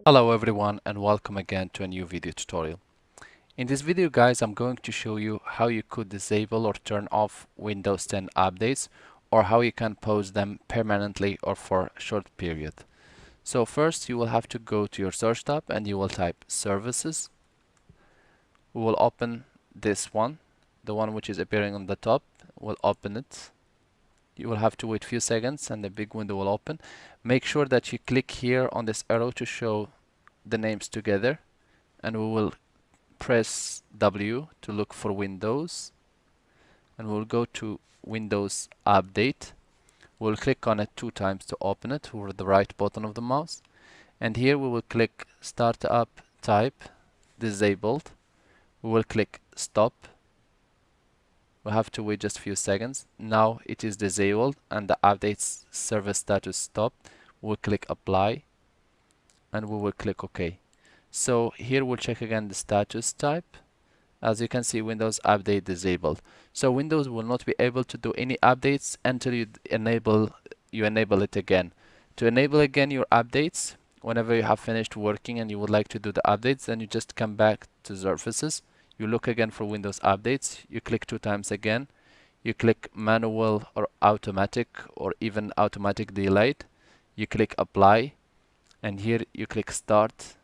Hello everyone and welcome again to a new video tutorial. In this video guys, I'm going to show you how you could disable or turn off Windows 10 updates, or how you can pause them permanently or for a short period. So first you will have to go to your search tab and you will type services. We will open this one, the one which is appearing on the top. We'll open it. You will have to wait a few seconds and the big window will open. Make sure that you click here on this arrow to show the names together, and we will press W to look for Windows, and we'll go to Windows Update. We'll click on it 2 times to open it with the right button of the mouse, and here we will click Startup Type Disabled. We will click Stop. We'll have to wait just a few seconds. Now it is disabled and the update service status stopped. We'll click Apply and we will click OK. So here we'll check again the status type. As you can see, Windows Update disabled. So Windows will not be able to do any updates until you enable it again. To enable again your updates, whenever you have finished working and you would like to do the updates, then you just come back to Surfaces. You look again for Windows Updates. You click 2 times again. You click Manual or Automatic or even Automatic Delayed. You click Apply, and here you click Start,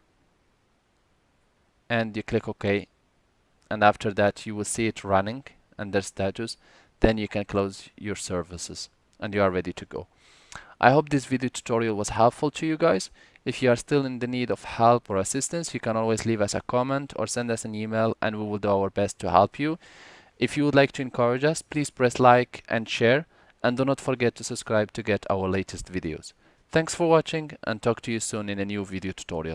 and you click OK, and after that you will see it running under status. Then you can close your services and you are ready to go. I hope this video tutorial was helpful to you guys. If you are still in the need of help or assistance, you can always leave us a comment or send us an email and we will do our best to help you. If you would like to encourage us, please press like and share, and do not forget to subscribe to get our latest videos. Thanks for watching and talk to you soon in a new video tutorial.